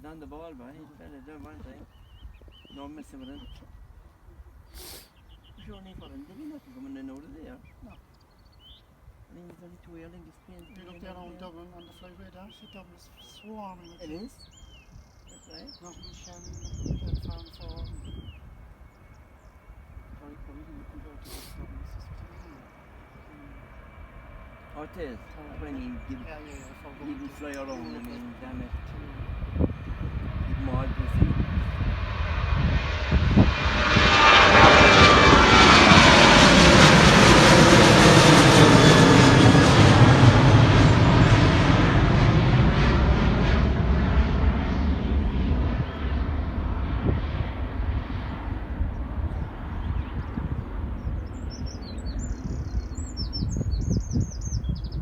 He's on the ball, but he's trying to do one thing. No messing with him. Sure, only for him. Did he not come in and out of there? No. I think he's only too early. He's playing. You look there on Dublin on the flyway there. See Dublin is swarming with It kids. is. That's right. Nothing Shannon, nothing Farm Farm. Very probably looking out to this Dublin. It's just Oh, it is. When he give, yeah, yeah, yeah. he can fly around. I mean, damn it. To Keep him all busy.